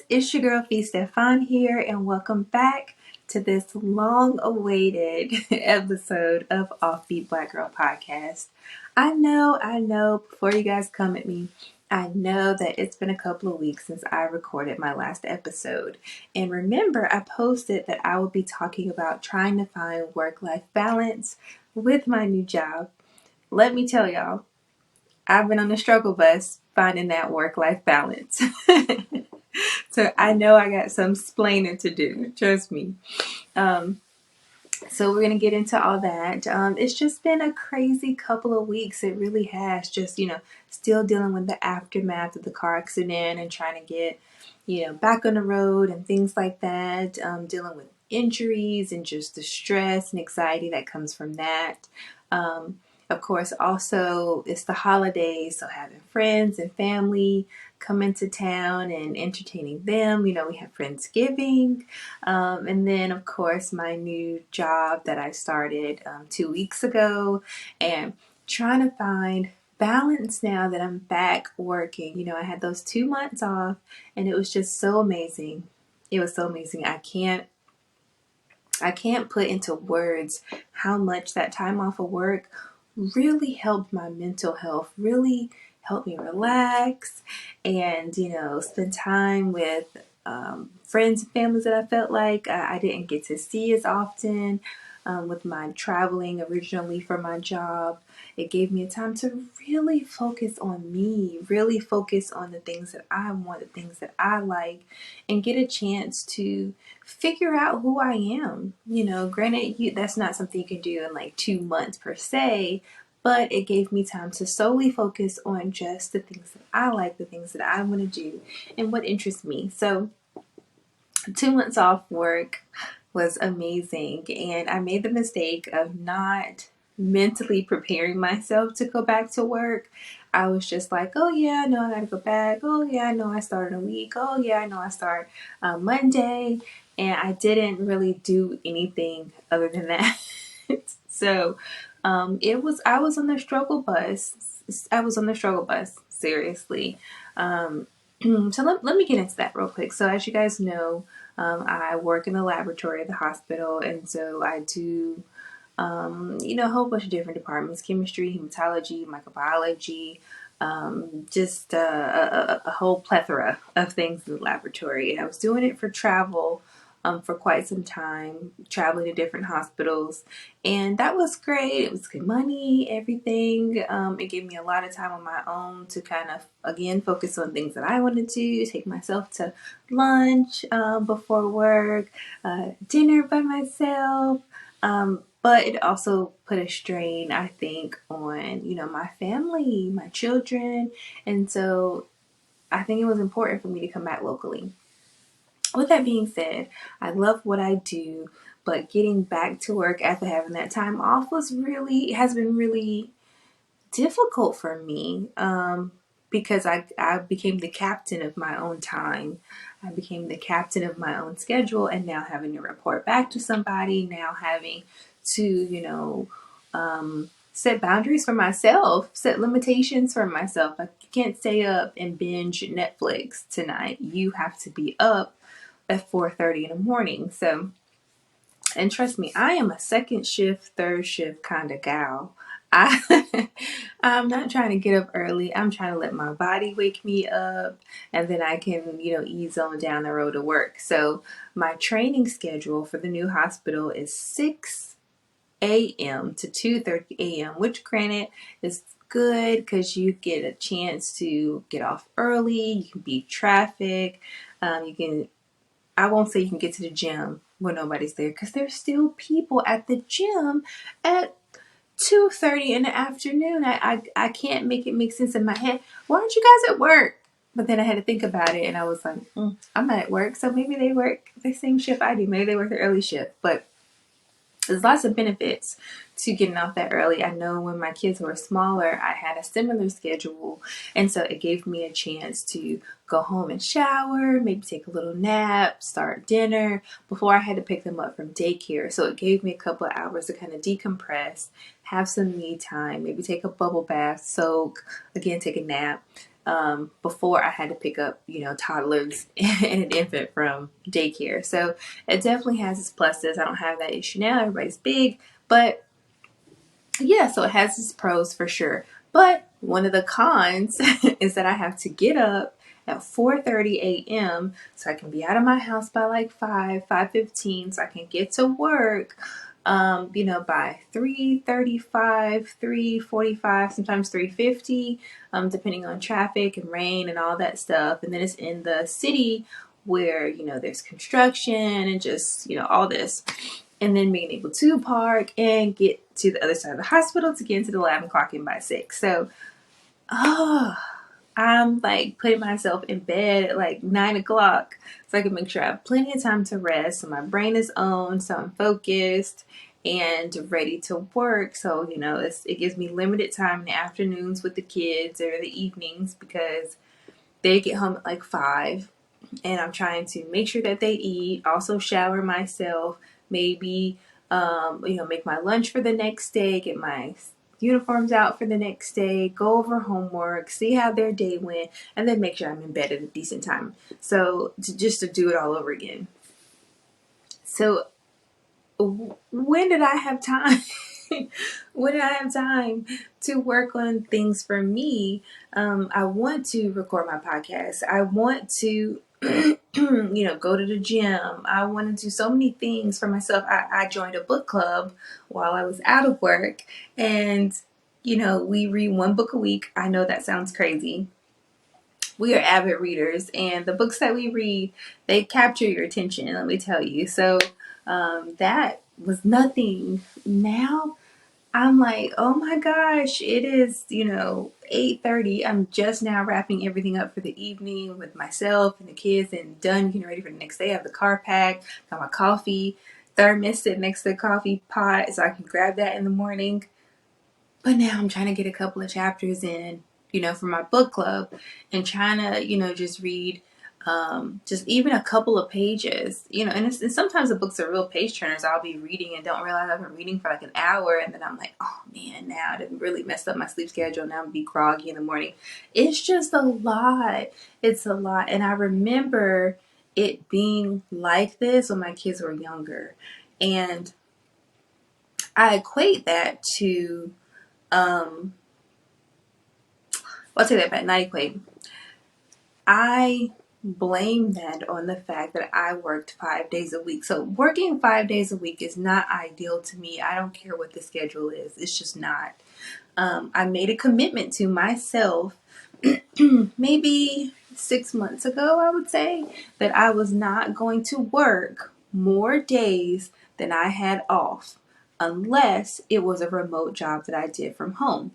It's your girl Fee Stefan here, and welcome back to this long-awaited episode of Offbeat Black Girl Podcast. I know, before you guys come at me, I know that it's been a couple of weeks since I recorded my last episode. And remember, I posted that I would be talking about trying to find work-life balance with my new job. Let me tell y'all, I've been on the struggle bus finding that work-life balance. So I know I got some splaining to do. Trust me. So we're going to get into all that. It's just been a crazy couple of weeks. It really has. Just, still dealing with the aftermath of the car accident and trying to get, back on the road and things like that. Dealing with injuries and just the stress and anxiety that comes from that. Of course, also it's the holidays, so having friends and family come into town and entertaining them. We have Friendsgiving. And then, of course, my new job that I started 2 weeks ago and trying to find balance now that I'm back working. I had those 2 months off and it was just so amazing. It was so amazing. I can't put into words how much that time off of work really helped my mental health, really helped me relax and, spend time with friends and families that I felt like I didn't get to see as often. With my traveling originally for my job, it gave me a time to really focus on me, really focus on the things that I want, the things that I like, and get a chance to figure out who I am. Granted, that's not something you can do in like 2 months per se, but it gave me time to solely focus on just the things that I like, the things that I want to do, and what interests me. So 2 months off work was amazing, and I made the mistake of not mentally preparing myself to go back to work. I was just like, oh yeah, I know I gotta go back. Oh yeah, I know I start in a week. Oh yeah, I know I start Monday. And I didn't really do anything other than that. So I was on the struggle bus. I was on the struggle bus, seriously. So let me get into that real quick. So as you guys know, I work in the laboratory at the hospital, and so I do, a whole bunch of different departments: chemistry, hematology, microbiology, just a whole plethora of things in the laboratory. And I was doing it for travel for quite some time, traveling to different hospitals, and that was great. It was good money, everything. It gave me a lot of time on my own to kind of, again, focus on things that I wanted to, take myself to lunch before work, dinner by myself. But it also put a strain, I think, on, my family, my children. And so I think it was important for me to come back locally. With that being said, I love what I do, but getting back to work after having that time off has been really difficult for me. Because I became the captain of my own time. I became the captain of my own schedule, and now having to report back to somebody, now having to, set boundaries for myself, set limitations for myself. I can't stay up and binge Netflix tonight. You have to be up at 4:30 in the morning. So, and trust me, I am a second shift, third shift kind of gal. I'm not trying to get up early. I'm trying to let my body wake me up, and then I can, ease on down the road to work. So my training schedule for the new hospital is 6 a.m. to 2:30 a.m., which granted is good because you get a chance to get off early. You can beat traffic. I won't say you can get to the gym when nobody's there, because there's still people at the gym at 2:30 in the afternoon. I can't make it make sense in my head. Why aren't you guys at work? But then I had to think about it, and I was like, I'm not at work, so maybe they work the same shift I do. Maybe they work the early shift. But there's lots of benefits to getting off that early. I know when my kids were smaller, I had a similar schedule, and so it gave me a chance to go home and shower, maybe take a little nap, start dinner before I had to pick them up from daycare. So it gave me a couple of hours to kind of decompress, have some me time, maybe take a bubble bath, soak, again, take a nap. before I had to pick up, toddlers and an infant from daycare. So it definitely has its pluses. I don't have that issue now. Everybody's big, but yeah, so it has its pros for sure. But one of the cons is that I have to get up at 4:30 a.m. so I can be out of my house by like 5:15, so I can get to work by 3:35, 3:45, sometimes 3:50, depending on traffic and rain and all that stuff. And then it's in the city where, there's construction and just, all this. And then being able to park and get to the other side of the hospital to get into the lab and clock in by 6. So, I'm like putting myself in bed at like 9 o'clock so I can make sure I have plenty of time to rest. So my brain is on, so I'm focused and ready to work. So, it gives me limited time in the afternoons with the kids or the evenings because they get home at like 5. And I'm trying to make sure that they eat, also shower myself, maybe, make my lunch for the next day, get my uniforms out for the next day, go over homework, see how their day went, and then make sure I'm in bed at a decent time. So just to do it all over again. So when did I have time? When did I have time to work on things for me? I want to record my podcast. I want to, go to the gym. I want to do so many things for myself. I joined a book club while I was out of work, and we read one book a week. I know that sounds crazy. We are avid readers, and the books that we read, they capture your attention, let me tell you. So that was nothing. Now I'm like, oh my gosh, it is, 8:30. I'm just now wrapping everything up for the evening with myself and the kids and done, getting ready for the next day. I have the car packed, got my coffee thermos sitting next to the coffee pot so I can grab that in the morning. But now I'm trying to get a couple of chapters in, for my book club and trying to, just read just even a couple of pages, and sometimes the books are real page turners. I'll be reading and don't realize I've been reading for like an hour. And then I'm like, oh man, now I didn't really mess up my sleep schedule. Now I'm be groggy in the morning. It's just a lot. It's a lot. And I remember it being like this when my kids were younger. And I equate that to, I'll say that back, not equate. I blame that on the fact that I worked 5 days a week. So working 5 days a week is not ideal to me. I don't care what the schedule is. It's just not. I made a commitment to myself maybe 6 months ago, I would say, that I was not going to work more days than I had off unless it was a remote job that I did from home.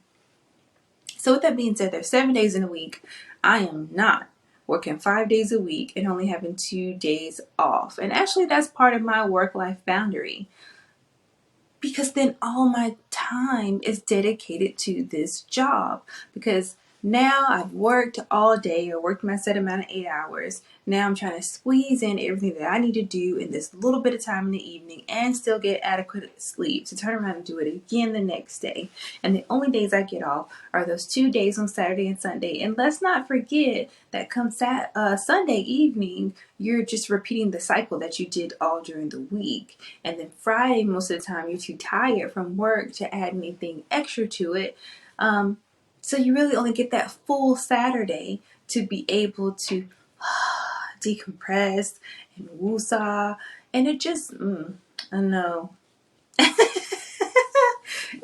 So with that being said, there's 7 days in a week. I am not working 5 days a week and only having 2 days off. And actually that's part of my work-life boundary, because then all my time is dedicated to this job. Because now I've worked all day or worked my set amount of 8 hours. Now I'm trying to squeeze in everything that I need to do in this little bit of time in the evening and still get adequate sleep to turn around and do it again the next day. And the only days I get off are those 2 days on Saturday and Sunday. And let's not forget that come Sunday evening, you're just repeating the cycle that you did all during the week. And then Friday, most of the time, you're too tired from work to add anything extra to it. So you really only get that full Saturday to be able to decompress and woosah. And it just, I know.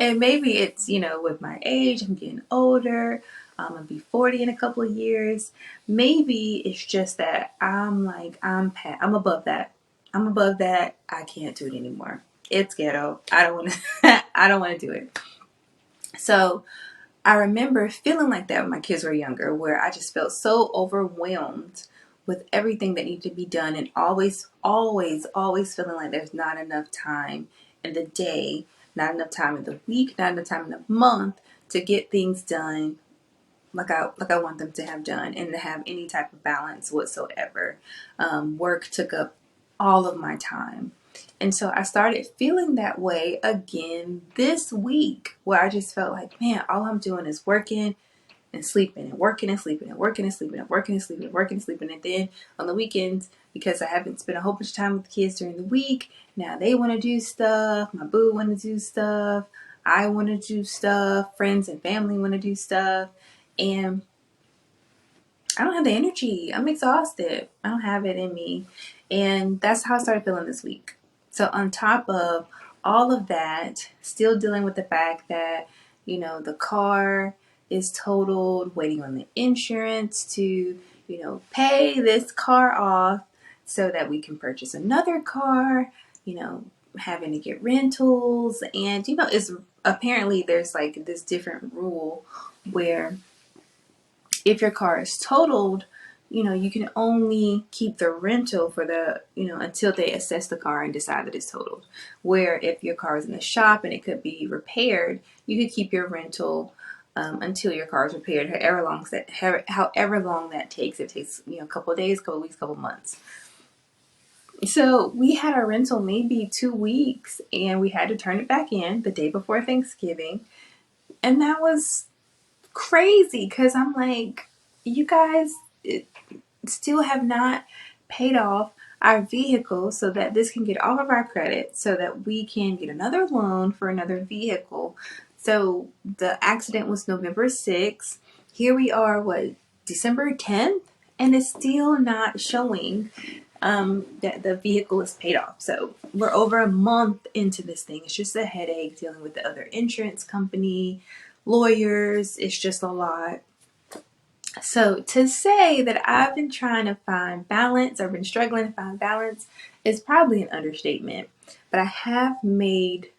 And maybe it's, with my age, I'm getting older. I'm going to be 40 in a couple of years. Maybe it's just that I'm above that. I'm above that. I can't do it anymore. It's ghetto. I don't want to, I don't want to do it. So I remember feeling like that when my kids were younger, where I just felt so overwhelmed with everything that needed to be done, and always feeling like there's not enough time in the day, not enough time in the week, not enough time in the month to get things done like I want them to have done and to have any type of balance whatsoever. Work took up all of my time. And so I started feeling that way again this week, where I just felt like, man, all I'm doing is working, and sleeping and working and sleeping and working and sleeping and working and sleeping and working and sleeping. And then on the weekends, because I haven't spent a whole bunch of time with the kids during the week, now they want to do stuff. My boo want to do stuff. I want to do stuff. Friends and family want to do stuff. And I don't have the energy. I'm exhausted. I don't have it in me. And that's how I started feeling this week. So on top of all of that, still dealing with the fact that, the car is totaled, waiting on the insurance to, pay this car off so that we can purchase another car, having to get rentals. And, it's apparently there's like this different rule where if your car is totaled, you can only keep the rental for the, until they assess the car and decide that it's totaled. Where if your car is in the shop and it could be repaired, you could keep your rental until your car is repaired, however long that takes. It takes, a couple of days, couple of weeks, couple of months. So we had our rental maybe 2 weeks and we had to turn it back in the day before Thanksgiving. And that was crazy because I'm like, you guys still have not paid off our vehicle so that this can get off of our credit so that we can get another loan for another vehicle. So the accident was November 6th. Here we are, December 10th? And it's still not showing that the vehicle is paid off. So we're over a month into this thing. It's just a headache dealing with the other insurance company, lawyers. It's just a lot. So to say that I've been trying to find balance, or been struggling to find balance, is probably an understatement. But I have made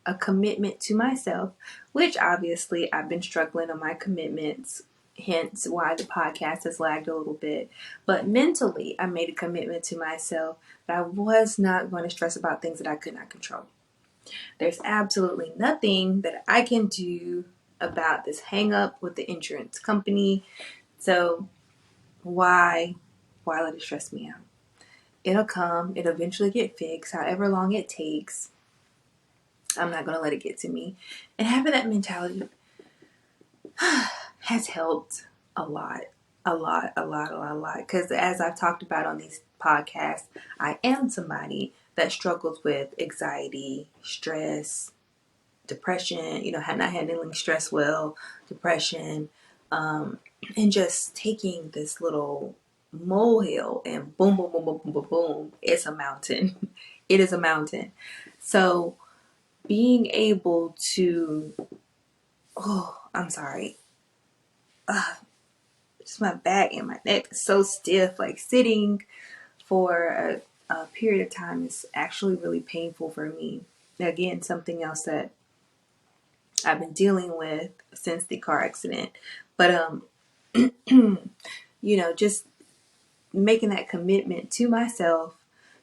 a commitment to myself, which obviously I've been struggling on my commitments, hence why the podcast has lagged a little bit. But mentally, I made a commitment to myself that I was not going to stress about things that I could not control. There's absolutely nothing that I can do about this hang up with the insurance company. So why let it stress me out? It'll come. It'll eventually get fixed, however long it takes. I'm not going to let it get to me. And having that mentality has helped a lot. Because as I've talked about on these podcasts, I am somebody that struggles with anxiety, stress, depression, not handling stress well, depression, and just taking this little molehill and boom, boom, boom, boom, boom, boom, boom, it's a mountain. It is a mountain. So being able to, I'm sorry, just my back and my neck is so stiff, like sitting for a period of time is actually really painful for me. Again, something else that I've been dealing with since the car accident. But just making that commitment to myself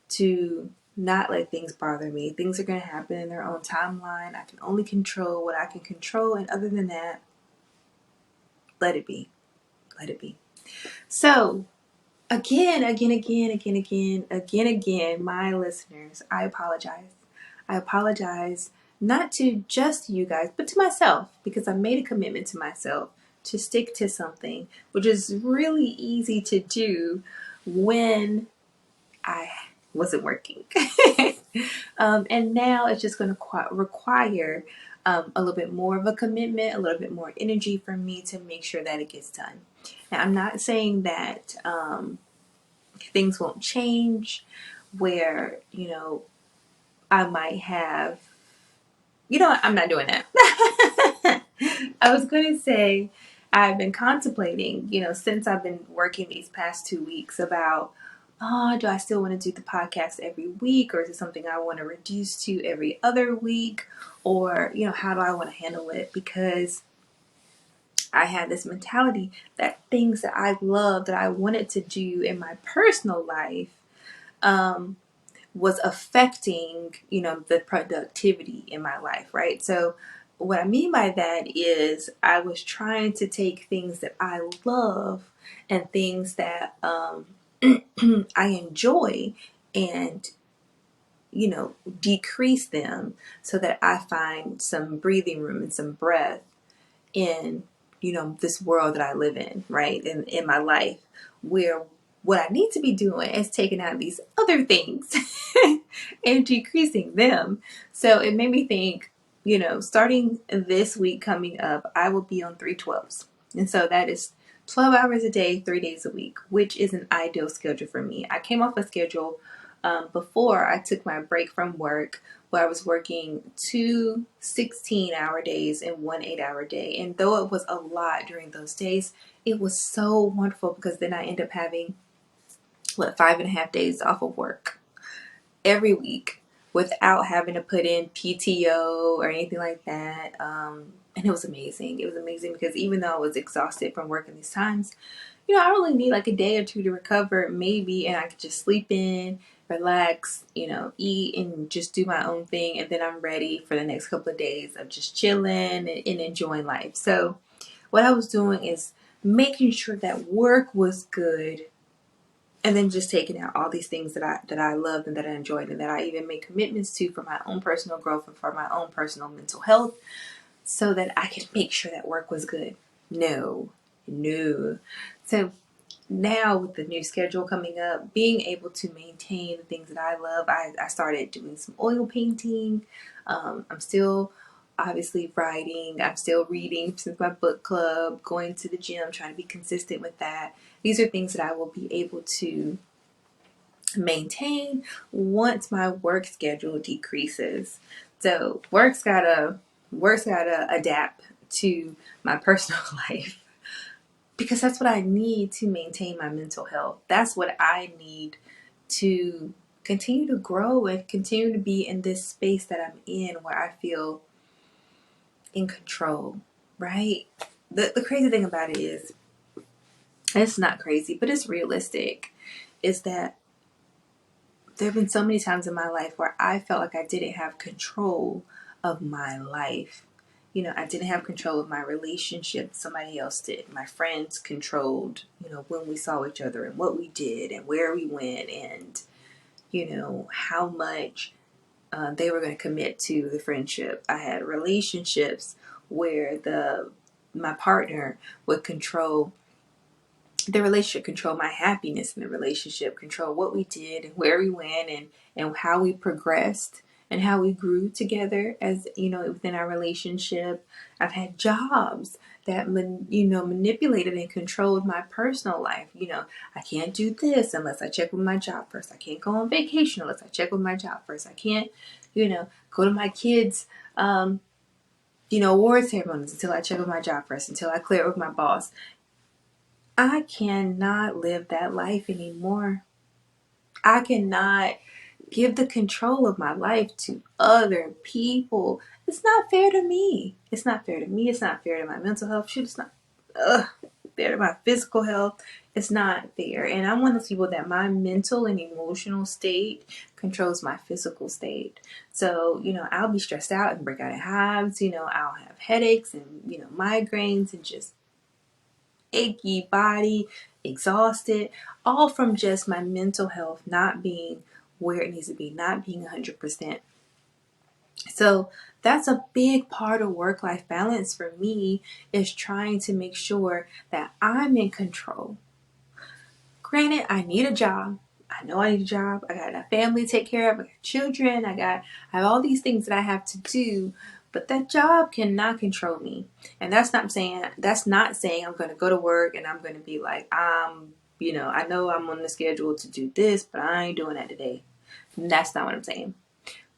to not let things bother me. Things are going to happen in their own timeline. I can only control what I can control, and other than that, let it be. Let it be. So again, my listeners, I apologize. I apologize not to just you guys, but to myself, because I made a commitment to myself to stick to something, which is really easy to do when I wasn't working. And now it's just going to require a little bit more of a commitment, a little bit more energy for me to make sure that it gets done. Now, I'm not saying that things won't change where, I might have, I'm not doing that. I was going to say, I've been contemplating, since I've been working these past 2 weeks about, do I still want to do the podcast every week, or is it something I want to reduce to every other week? Or, how do I want to handle it? Because I had this mentality that things that I love, that I wanted to do in my personal life, was affecting, the productivity in my life, right? So what I mean by that is I was trying to take things that I love and things that I enjoy and, decrease them so that I find some breathing room and some breath in this world that I live in, right? In my life, where what I need to be doing is taking out these other things and decreasing them. So it made me think, starting this week coming up, I will be on 312s. And so that is 12 hours a day, 3 days a week, which is an ideal schedule for me. I came off a schedule before I took my break from work, where I was working 2 16-hour days and 1 8-hour day. And though it was a lot during those days, it was so wonderful because then I end up having 5.5 days off of work every week without having to put in PTO or anything like that. And it was amazing. It was amazing because even though I was exhausted from working these times, I only need like a day or two to recover, maybe, and I could just sleep in, relax, eat and just do my own thing. And then I'm ready for the next couple of days of just chilling and enjoying life. So what I was doing is making sure that work was good, and then just taking out all these things that I loved and that I enjoyed and that I even made commitments to for my own personal growth and for my own personal mental health, so that I could make sure that work was good. No. So now with the new schedule coming up, being able to maintain the things that I love, I started doing some oil painting. I'm still obviously writing. I'm still reading since my book club, going to the gym, trying to be consistent with that. These are things that I will be able to maintain once my work schedule decreases. So work's gotta adapt to my personal life, because that's what I need to maintain my mental health. That's what I need to continue to grow and continue to be in this space that I'm in, where I feel in control, right? The crazy thing about it is, it's not crazy, but it's realistic, is that there have been so many times in my life where I felt like I didn't have control of my life. I didn't have control of my relationship. Somebody else did. My friends controlled, when we saw each other and what we did and where we went and, how much they were going to commit to the friendship. I had relationships where my partner would control the relationship, control my happiness in the relationship, control what we did and where we went and how we progressed and how we grew together as, within our relationship. I've had jobs that, manipulated and controlled my personal life. I can't do this unless I check with my job first. I can't go on vacation unless I check with my job first. I can't, go to my kids' award ceremonies until I check with my job first, until I clear it with my boss. I cannot live that life anymore. I cannot give the control of my life to other people. It's not fair to me. It's not fair to me. It's not fair to my mental health. Shoot, it's not fair to my physical health. It's not fair. And I'm one of those people that my mental and emotional state controls my physical state. So, I'll be stressed out and break out in hives. I'll have headaches and, migraines and just achy body, exhausted, all from just my mental health not being where it needs to be, not being 100%. So that's a big part of work-life balance for me, is trying to make sure that I'm in control. Granted, I need a job. I know I need a job. I got a family to take care of. I got children. I have all these things that I have to do. But that job cannot control me. And that's not saying I'm going to go to work and I'm going to be like, I know I'm on the schedule to do this, but I ain't doing that today. That's not what I'm saying.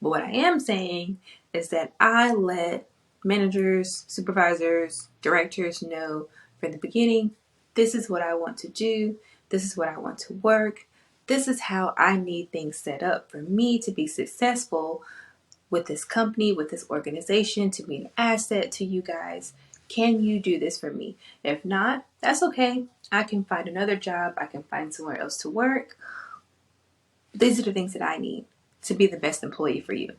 But what I am saying is that I let managers, supervisors, directors know from the beginning, this is what I want to do. This is what I want to work. This is how I need things set up for me to be successful with this company, with this organization, to be an asset to you guys. Can you do this for me? If not, that's okay. I can find another job. I can find somewhere else to work. These are the things that I need to be the best employee for you.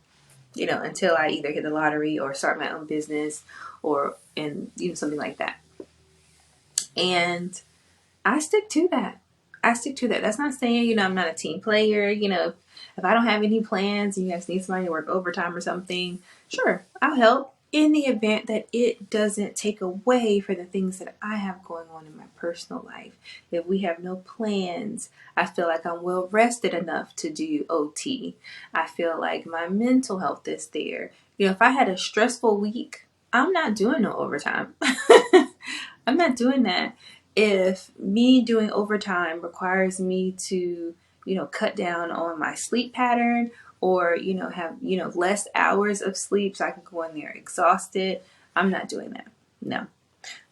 Until I either hit the lottery or start my own business and something like that. And I stick to that. That's not saying, I'm not a team player. If I don't have any plans and you guys need somebody to work overtime or something, sure, I'll help. in the event that it doesn't take away for the things that I have going on in my personal life. If we have no plans, I feel like I'm well rested enough to do OT. I feel like my mental health is there. If I had a stressful week, I'm not doing no overtime. I'm not doing that. If me doing overtime requires me to, cut down on my sleep pattern, or have less hours of sleep so I can go in there exhausted, I'm not doing that. No.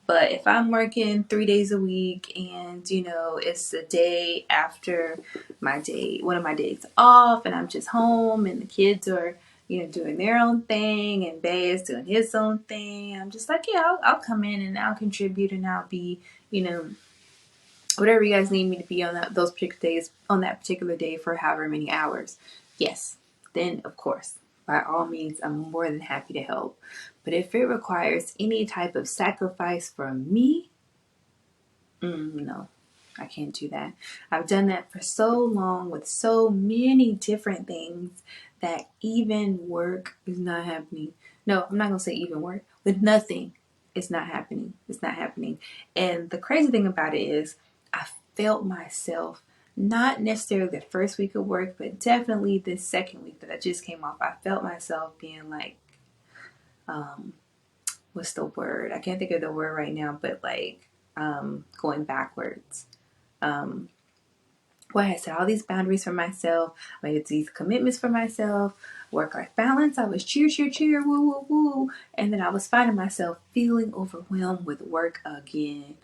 But if I'm working 3 days a week and it's the day after one of my days off, and I'm just home and the kids are doing their own thing and Bay is doing his own thing, I'm just like, yeah, I'll come in and I'll contribute and I'll be whatever you guys need me to be on those particular days, on that particular day, for however many hours. Yes, then of course, by all means, I'm more than happy to help. But if it requires any type of sacrifice from me, no, I can't do that. I've done that for so long with so many different things that even work is not happening. No, I'm not going to say even work. With nothing, it's not happening. It's not happening. And the crazy thing about it is, I felt myself, not necessarily the first week of work, but definitely the second week that I just came off, I felt myself being like, what's the word? I can't think of the word right now, but like going backwards. I had set all these boundaries for myself. I made these commitments for myself. Work-life balance. I was cheer, cheer, cheer, woo, woo, woo. And then I was finding myself feeling overwhelmed with work again.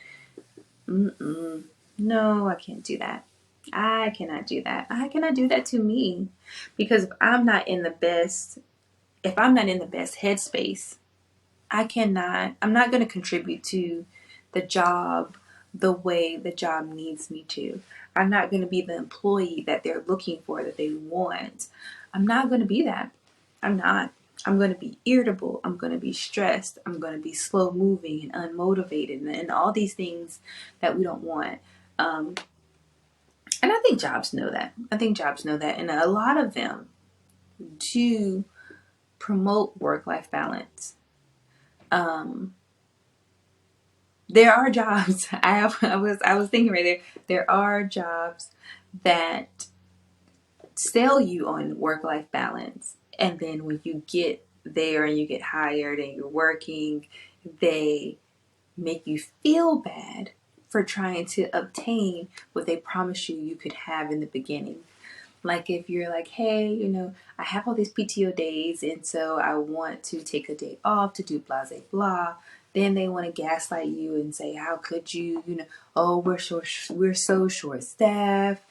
No, I can't do that. I cannot do that. I cannot do that to me. Because if I'm not in the best headspace, I'm not going to contribute to the job the way the job needs me to. I'm not going to be the employee that they're looking for, that they want. I'm not going to be that. I'm not. I'm going to be irritable. I'm going to be stressed. I'm going to be slow moving and unmotivated and all these things that we don't want. And I think jobs know that. And a lot of them do promote work-life balance. There are jobs. I was thinking right there. There are jobs that sell you on work-life balance, and then when you get there and you get hired and you're working, they make you feel bad for trying to obtain what they promised you could have in the beginning. Like if you're like, hey, I have all these PTO days and so I want to take a day off to do blah, blah, blah. Then they want to gaslight you and say, how could you, oh, we're so short staffed.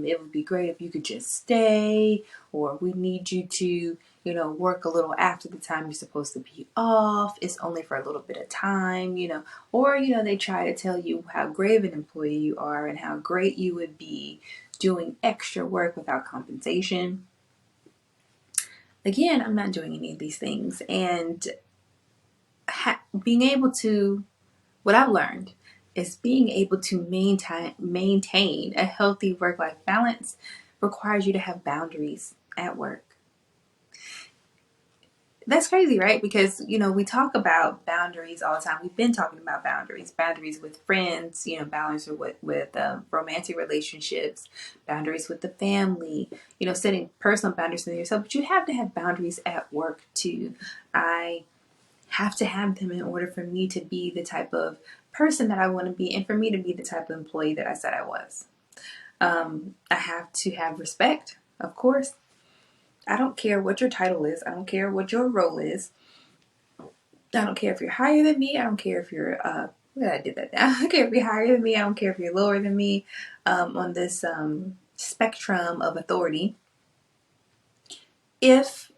It would be great if you could just stay, or we need you to, work a little after the time you're supposed to be off. It's only for a little bit of time, or, they try to tell you how great of an employee you are and how great you would be doing extra work without compensation. Again, I'm not doing any of these things. And being able to, what I've learned is being able to maintain a healthy work-life balance requires you to have boundaries at work. That's crazy, right? Because, we talk about boundaries all the time. We've been talking about boundaries with friends, boundaries with romantic relationships, boundaries with the family, setting personal boundaries within yourself. But you have to have boundaries at work too. I have to have them in order for me to be the type of person that I want to be, and for me to be the type of employee that I said I was. I have to have respect, of course. I don't care what your title is. I don't care what your role is. I don't care if you're higher than me. I don't care if you're, I did that now. I don't care if you're higher than me. I don't care if you're lower than me on this spectrum of authority. If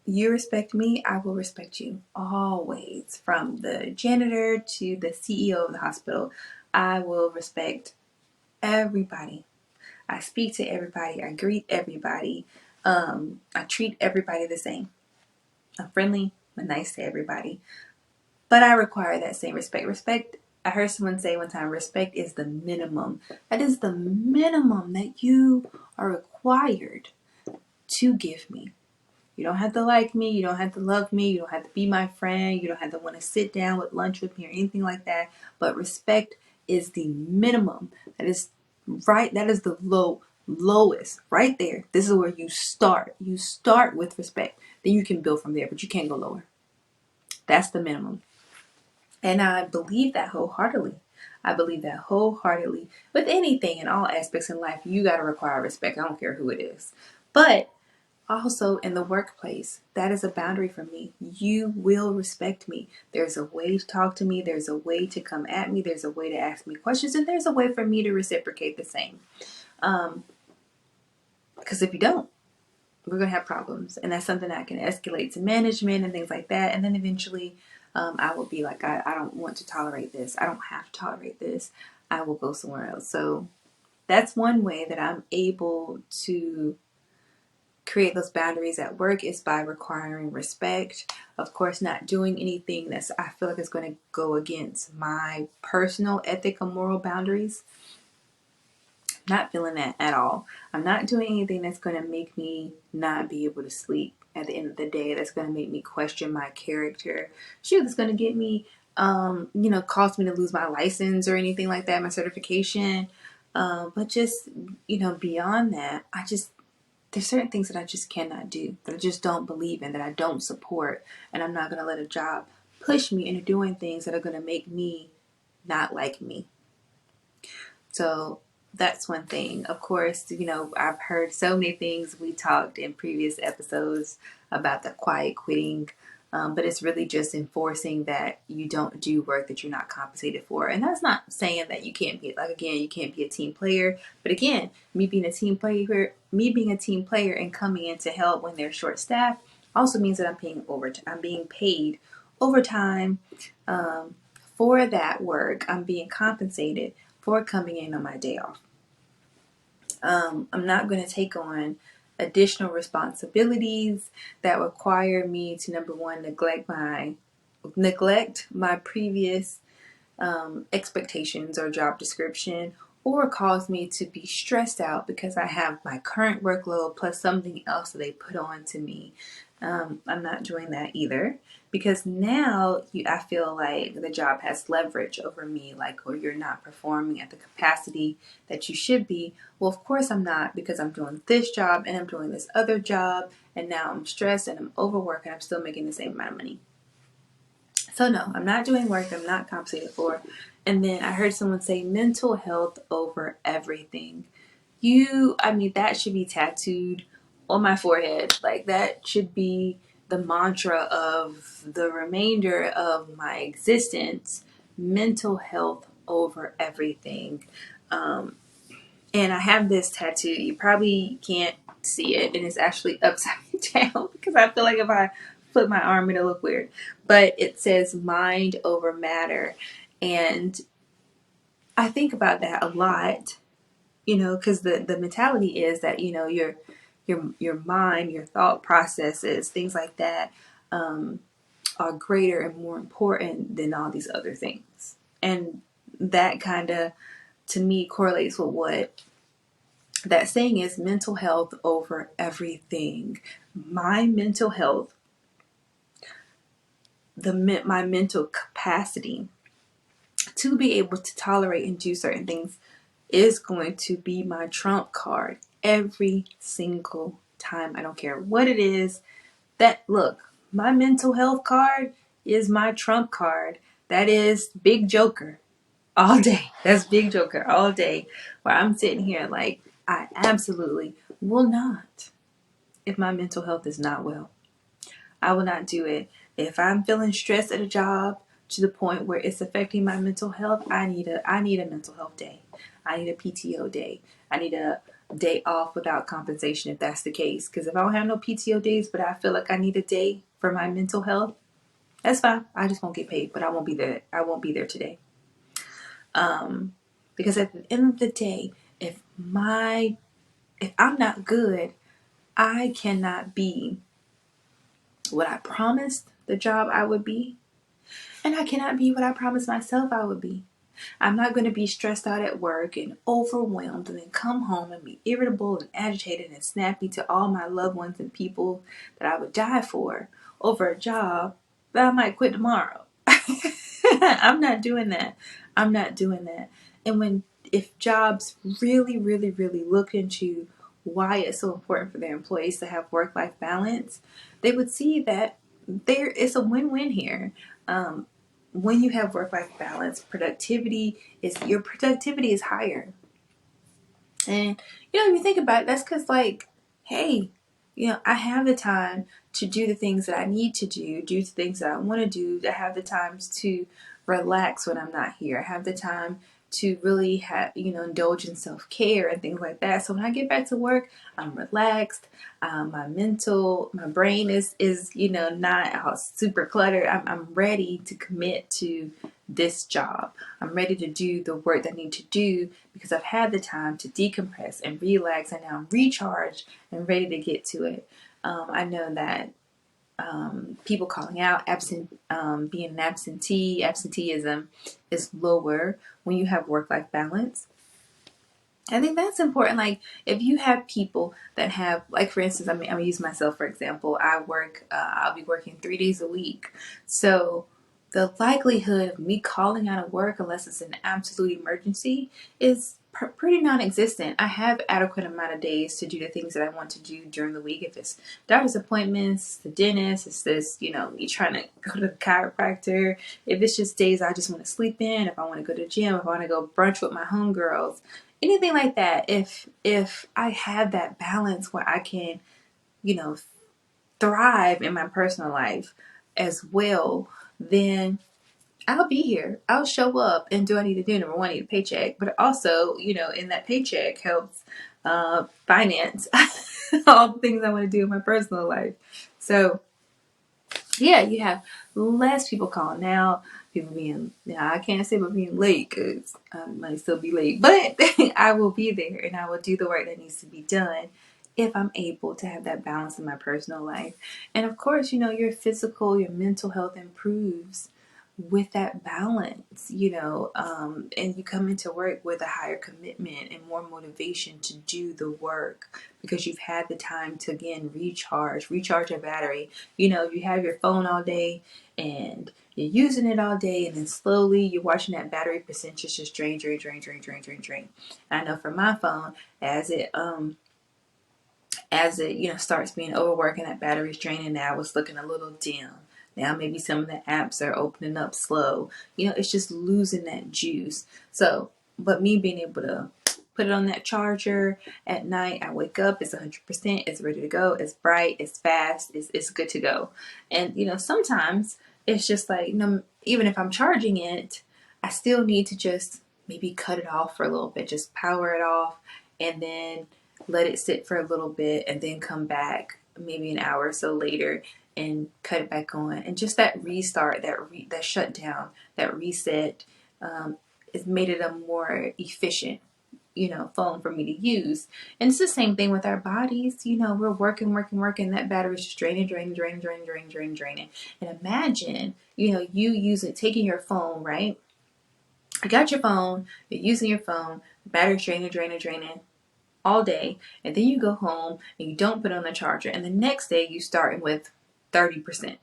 you respect me, I will respect you always. From the janitor to the CEO of the hospital, I will respect everybody. I speak to everybody. I greet everybody. I treat everybody the same. I'm friendly. I'm nice to everybody. But I require that same respect. Respect, I heard someone say one time, respect is the minimum. That is the minimum that you are required to give me. You don't have to like me. You don't have to love me. You don't have to be my friend. You don't have to want to sit down with lunch with me or anything like that. But respect is the minimum. That is right. That is the lowest right there. This is where you start. You start with respect. Then you can build from there, but you can't go lower. That's the minimum. And I believe that wholeheartedly. I believe that wholeheartedly. With anything in all aspects in life, you got to require respect. I don't care who it is. But also in the workplace, that is a boundary for me. You will respect me. There's a way to talk to me. There's a way to come at me. There's a way to ask me questions. And there's a way for me to reciprocate the same. Because if you don't, we're going to have problems. And that's something that can escalate to management and things like that. And then eventually I will be like, I don't want to tolerate this. I don't have to tolerate this. I will go somewhere else. So that's one way that I'm able to create those boundaries at work, is by requiring respect. Of course, not doing anything that's I feel like is going to go against my personal ethic or moral boundaries. Not feeling that at all. I'm not doing anything that's going to make me not be able to sleep at the end of the day. That's going to make me question my character. Shoot, that's going to get me, cause me to lose my license or anything like that, my certification. But just, beyond that, there's certain things that I just cannot do, that I just don't believe in, that I don't support. And I'm not going to let a job push me into doing things that are going to make me not like me. So that's one thing. Of course, I've heard so many things. We talked in previous episodes about the quiet quitting, but it's really just enforcing that you don't do work that you're not compensated for. And that's not saying that you can't be, you can't be a team player. But again, me being a team player and coming in to help when they're short staffed also means that I'm being paid overtime for that work. I'm being compensated for coming in on my day off. I'm not going to take on additional responsibilities that require me to, number one, neglect my previous expectations or job description, or cause me to be stressed out because I have my current workload plus something else that they put on to me. I'm not doing that either, because now I feel like the job has leverage over me, or you're not performing at the capacity that you should be. Well, of course I'm not, because I'm doing this job and I'm doing this other job, and now I'm stressed and I'm overworked and I'm still making the same amount of money. So no, I'm not doing work I'm not compensated for. And then I heard someone say mental health over everything. That should be tattooed on my forehead. That should be the mantra of the remainder of my existence. Mental health over everything. And I have this tattoo. You probably can't see it, and it's actually upside down because I feel like if I flip my arm, it'll look weird. But it says mind over matter. And I think about that a lot, because the mentality is that, your mind, your thought processes, things like that, are greater and more important than all these other things. And that kind of, to me, correlates with what that saying is: mental health over everything. My mental health, my mental capacity to be able to tolerate and do certain things is going to be my trump card every single time. I don't care what it is. My mental health card is my trump card. That is Big Joker all day. That's Big Joker all day, where I'm sitting here like, I absolutely will not, if my mental health is not well. I will not do it. If I'm feeling stressed at a job to the point where it's affecting my mental health, I need a mental health day. I need a PTO day. I need a day off without compensation if that's the case. Because if I don't have no PTO days, but I feel like I need a day for my mental health, that's fine. I just won't get paid, but I won't be there. I won't be there today. Because at the end of the day, if I'm not good, I cannot be what I promised the job I would be, and I cannot be what I promised myself I would be. I'm not going to be stressed out at work and overwhelmed and then come home and be irritable and agitated and snappy to all my loved ones and people that I would die for over a job that I might quit tomorrow. I'm not doing that. I'm not doing that. And if jobs really, really, really look into why it's so important for their employees to have work-life balance, they would see that there is a win-win here. When you have work-life balance, your productivity is higher. And if you think about it, that's because, like, hey, I have the time to do the things that I need to do the things that I want to do. I have the times to relax when I'm not here. I have the time to really have, indulge in self-care and things like that. So when I get back to work, I'm relaxed. My brain is not all super cluttered. I'm ready to commit to this job. I'm ready to do the work that I need to do because I've had the time to decompress and relax, and now I'm recharged and ready to get to it. I know that people calling out being an absenteeism is lower when you have work-life balance. I think that's important. Like, if you have people that have, like, for instance, I'm gonna use myself for example. I'll be working 3 days a week. So the likelihood of me calling out of work, unless it's an absolute emergency, is pretty non-existent. I have adequate amount of days to do the things that I want to do during the week. If it's doctor's appointments, the dentist, it's this, me trying to go to the chiropractor. If it's just days I just want to sleep in, if I want to go to the gym, if I want to go brunch with my homegirls, anything like that. If I have that balance where I can, you know, thrive in my personal life as well, then I'll be here. I'll show up and do what I need to do. Number one, I need a paycheck, but also, in that paycheck helps finance all the things I want to do in my personal life. So yeah, you have less people calling out, people being, I can't say about being late because I might still be late, but I will be there and I will do the work that needs to be done if I'm able to have that balance in my personal life. And of course, your mental health improves with that balance, and you come into work with a higher commitment and more motivation to do the work because you've had the time to, again, recharge your battery. You have your phone all day and you're using it all day, and then slowly you're watching that battery percentage just drain. I know for my phone, as it starts being overworked and that battery's draining, now it's looking a little dim. Now maybe some of the apps are opening up slow. It's just losing that juice. So, but me being able to put it on that charger at night, I wake up, it's 100%, it's ready to go, it's bright, it's fast, it's good to go. And sometimes it's just like, even if I'm charging it, I still need to just maybe cut it off for a little bit, just power it off, and then let it sit for a little bit, and then come back maybe an hour or so later and cut it back on. And just that restart, that shutdown, that reset, has made it a more efficient, phone for me to use. And it's the same thing with our bodies. We're working. That battery's just draining. And imagine, you taking your phone, right? You got your phone, you're using your phone, the battery's draining all day, and then you go home and you don't put on the charger, and the next day you starting with 30%,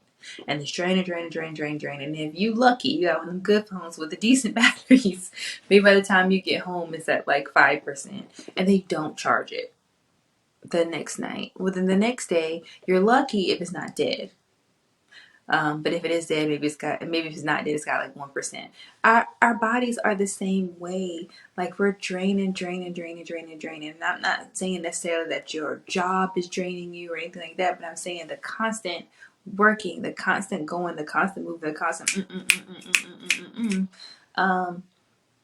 and it's draining. And if you lucky, you got one of them good phones with the decent batteries, maybe by the time you get home it's at like 5%, and they don't charge it the next night. Within the next day, you're lucky if it's not dead. But if it is dead, maybe if it's not dead, it's got like 1%. Our bodies are the same way. Like, we're draining. And I'm not saying necessarily that your job is draining you or anything like that, but I'm saying the constant working, the constant going, the constant moving, the constant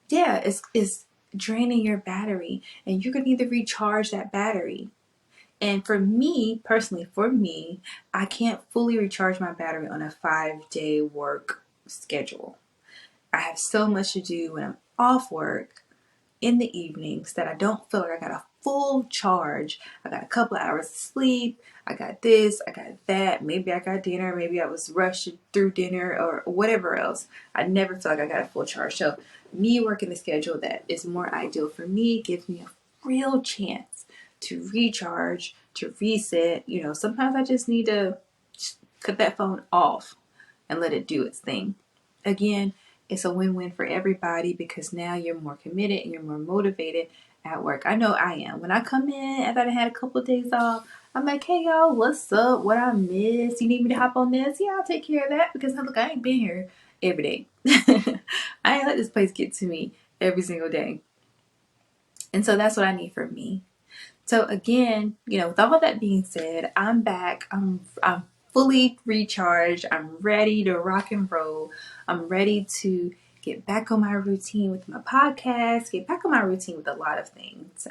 yeah, it's draining your battery, and you're gonna need to recharge that battery. And for me, personally, I can't fully recharge my battery on a 5-day work schedule. I have so much to do when I'm off work in the evenings that I don't feel like I got a full charge. I got a couple of hours of sleep. I got this, I got that. Maybe I got dinner. Maybe I was rushed through dinner or whatever else. I never feel like I got a full charge. So me working the schedule that is more ideal for me gives me a real chance to recharge, to reset. You know, sometimes I just need to cut that phone off and let it do its thing. Again, it's a win-win for everybody because now you're more committed and you're more motivated at work. I know I am. When I come in after I had a couple of days off, I'm like, hey y'all, what's up? What I missed? You need me to hop on this? Yeah, I'll take care of that because look, I ain't been here every day. I ain't let this place get to me every single day. And so that's what I need for me. So again, you know, with all that being said, I'm back. I'm fully recharged. I'm ready to rock and roll. I'm ready to get back on my routine with my podcast, get back on my routine with a lot of things,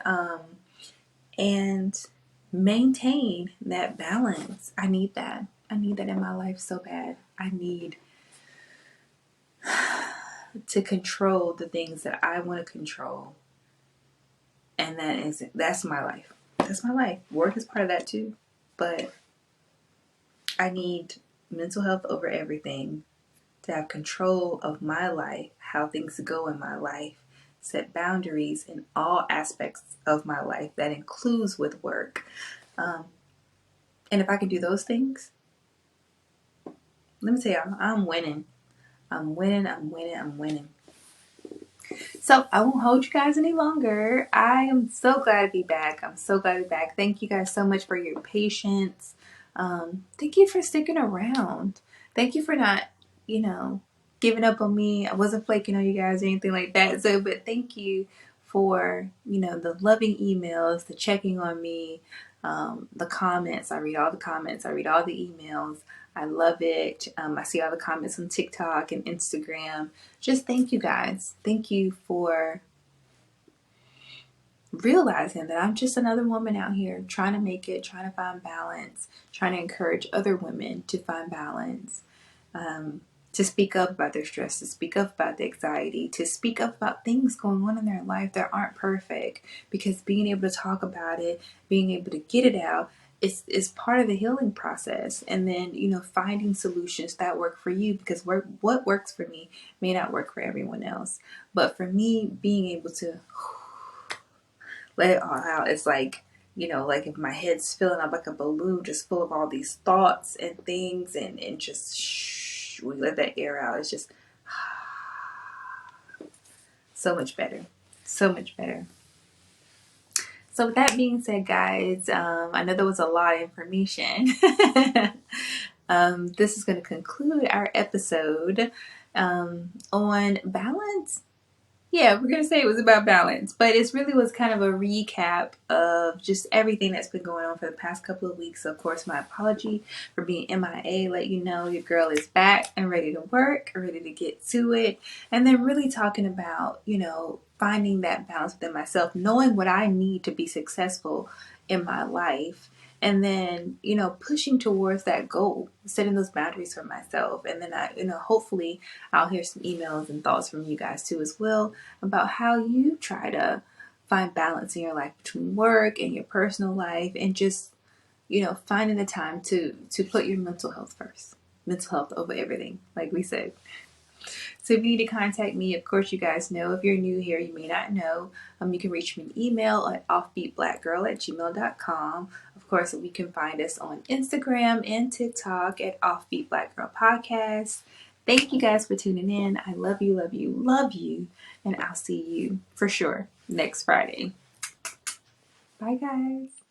and maintain that balance. I need that. I need that in my life so bad. I need to control the things that I want to control. And that's my life. That's my life. Work is part of that too. But I need mental health over everything, to have control of my life, how things go in my life, set boundaries in all aspects of my life. That includes with work. And if I can do those things, let me tell you, I'm winning. I'm winning. So I won't hold you guys any longer. I am so glad to be back. Thank you guys so much for your patience. Thank you for sticking around. Thank you for not, giving up on me. I wasn't flaking on you guys or anything like that. So, but thank you for, the loving emails, the checking on me, the comments. I read all the comments. I read all the emails. I love it. I see all the comments on TikTok and Instagram. Just thank you guys. Thank you for realizing that I'm just another woman out here trying to make it, trying to find balance, trying to encourage other women to find balance, to speak up about their stress, to speak up about the anxiety, to speak up about things going on in their life that aren't perfect, because being able to talk about it, being able to get it out, is part of the healing process. And then, finding solutions that work for you, because what works for me may not work for everyone else. But for me, being able to let it all out, it's like, like if my head's filling up like a balloon, just full of all these thoughts and things, and just we let that air out. It's just so much better. So much better. So with that being said, guys, I know there was a lot of information. This is going to conclude our episode on balance. Yeah, we're going to say it was about balance, but it really was kind of a recap of just everything that's been going on for the past couple of weeks. So, of course, my apology for being MIA. Let you know your girl is back and ready to work, ready to get to it. And then really talking about, finding that balance within myself, knowing what I need to be successful in my life. And then, pushing towards that goal, setting those boundaries for myself. And then hopefully I'll hear some emails and thoughts from you guys too as well about how you try to find balance in your life between work and your personal life, and just, finding the time to put your mental health first. Mental health over everything, like we said. So if you need to contact me, of course, you guys know. If you're new here, you may not know. You can reach me an email at offbeatblackgirl@gmail.com. Of course, you can find us on Instagram and TikTok at Offbeat Black Girl Podcast. Thank you guys for tuning in. I love you, love you, love you. And I'll see you for sure next Friday. Bye, guys.